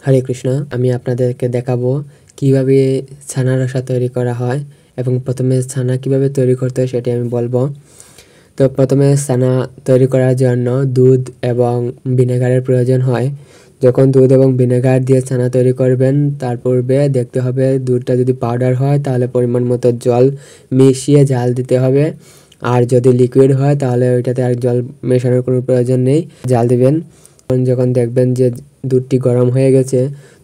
হরে কৃষ্ণ। আমি আপনাদেরকে দেখাবো কিভাবে ছানা রসা তৈরি করা হয় এবং প্রথমে ছানা কিভাবে তৈরি করতে হয় সেটি আমি বলবো। তো প্রথমে ছানা তৈরি করার জন্য দুধ এবং ভিনেগারের প্রয়োজন হয়। যখন দুধ এবং ভিনেগার দিয়ে ছানা তৈরি করবেন তার পূর্বে দেখতে হবে দুধটা যদি পাউডার হয় তাহলে পরিমাণ মতো জল মিশিয়ে জাল দিতে হবে, আর যদি লিকুইড হয় তাহলে ওইটাতে আর জল মেশানোর কোনো প্রয়োজন নেই, জাল দিবেন। যখন দেখবেন যে দুধটি গরম হয়ে গেছে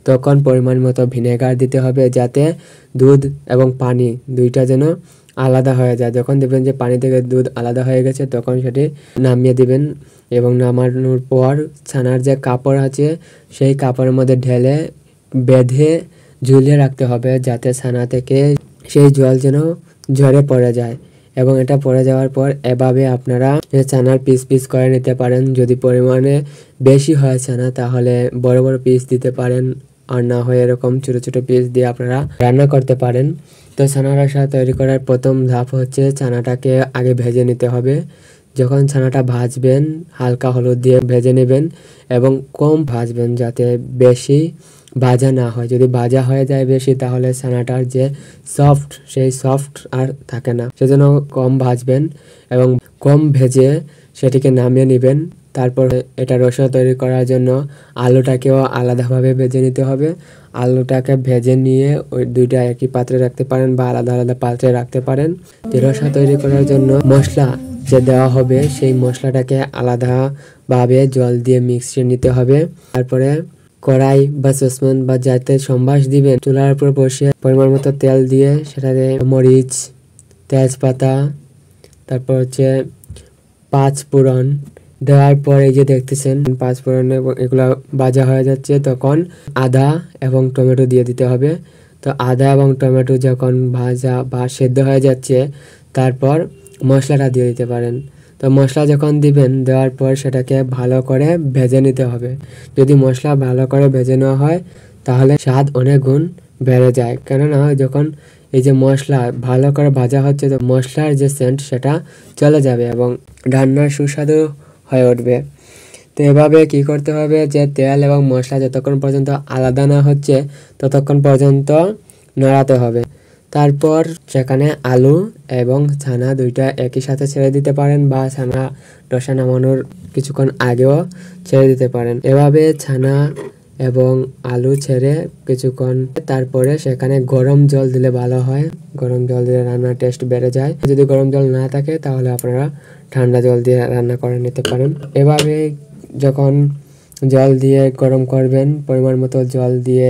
তখন পরিমাণ মতো ভিনেগার দিতে হবে যাতে দুধ এবং পানি দুইটা যেন আলাদা হয়ে যায়। যখন দেখবেন যে পানি থেকে দুধ আলাদা হয়ে গেছে তখন সেটি নামিয়ে দিবেন এবং নামানোর পর ছানার যে কাপড় আছে সেই কাপড়ের মধ্যে ঢেলে বেঁধে ঝুলিয়ে রাখতে হবে যাতে ছানা থেকে সেই জল যেন ঝরে পড়ে যায়। এবং এটা পড়ে যাওয়ার পর এভাবে আপনারা ছানার পিস পিস করে নিতে পারেন। যদি পরিমাণে বেশি হয় ছানা তাহলে বড় বড় পিস দিতে পারেন, আর না হয় এরকম ছোট ছোট পিস দিয়ে আপনারা রান্না করতে পারেন। তো ছানা রসা তৈরি করার প্রথম ধাপ হচ্ছে ছানাটাকে আগে ভেজে নিতে হবে। যখন ছানাটা ভাজবেন হালকা হলুদ দিয়ে ভেজে নেবেন এবং কম ভাজবেন যাতে বেশি ভাজা না হয়। যদি ভাজা হয়ে যায় বেশি তাহলে ছানাটার যে সফট সেই সফট আর থাকে না, সেজন্য কম ভাজবেন এবং কম ভেজে সেটিকে নামিয়ে নেবেন। তারপর এটা রসা তৈরি করার জন্য আলুটাকেও আলাদাভাবে ভেজে নিতে হবে। আলুটাকে ভেজে নিয়ে ওই দুইটা একই পাত্রে রাখতে পারেন বা আলাদা আলাদা পাত্রে রাখতে পারেন। রসা তৈরি করার জন্য মশলা যে দেওয়া হবে সেই মশলাটাকে আলাদাভাবে জল দিয়ে মিক্সিয়ে নিতে হবে। তারপরে কড়াই বা সসপ্যান বা যাতে সম্বাস দিবেন চুলার উপর বসিয়ে পরিমাণ মতো তেল দিয়ে সেটাতে মরিচ, তেজপাতা, তারপর হচ্ছে পাঁচ ফোড়ন দেওয়ার পর এই যে দেখতেছেন পাঁচ ফোড়নে এগুলো ভাজা হয়ে যাচ্ছে তখন আদা এবং টমেটো দিয়ে দিতে হবে। তো আদা এবং টমেটো যখন ভাজা বা সেদ্ধ হয়ে যাচ্ছে তারপর মশলাটা দিয়ে দিতে পারেন। তো মশলা যখন দিবেন দেওয়ার পর সেটাকে ভালো করে ভেজে নিতে হবে। যদি মশলা ভালো করে ভেজে নেওয়া হয় তাহলে স্বাদ অনেক গুণ বেড়ে যায়, কেননা যখন এই যে মশলা ভালো করে ভাজা হচ্ছে তো মশলার যে সেন্ট সেটা চলে যাবে এবং রান্নার সুস্বাদু হয়ে উঠবে। তো এভাবে কি করতে হবে যে তেল এবং মশলা যতক্ষণ পর্যন্ত আলাদা না হচ্ছে ততক্ষণ পর্যন্ত নাড়াতে হবে। তারপর সেখানে আলু এবং ছানা দুইটা একই সাথে ছেড়ে দিতে পারেন বা ছানা রসা নামানোর কিছুক্ষণ আগেও ছেড়ে দিতে পারেন। এভাবে ছানা এবং আলু ছেড়ে কিছুক্ষণ তারপরে সেখানে গরম জল দিলে ভালো হয়। গরম জল দিলে রান্নার টেস্ট বেড়ে যায়। যদি গরম জল না থাকে তাহলে আপনারা ঠান্ডা জল দিয়ে রান্না করে নিতে পারেন। এভাবে যখন জল দিয়ে গরম করবেন পরিমাণ মতো জল দিয়ে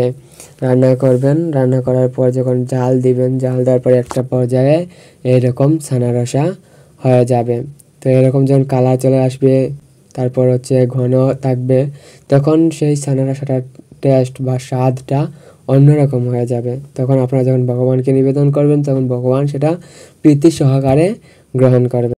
রান্না করবেন। রান্না করার পর যখন জাল দিবেন জাল দেওয়ার পর একটা পর্যায়ে এরকম ছানা রসা হয়ে যাবে। তো এরকম যখন কালার চলে আসবে তারপর হচ্ছে ঘন থাকবে তখন সেই ছানা রসাটার টেস্ট বা স্বাদটা অন্যরকম হয়ে যাবে। তখন আপনারা যখন ভগবানকে নিবেদন করবেন তখন ভগবান সেটা প্রীতি সহকারে গ্রহণ করবে।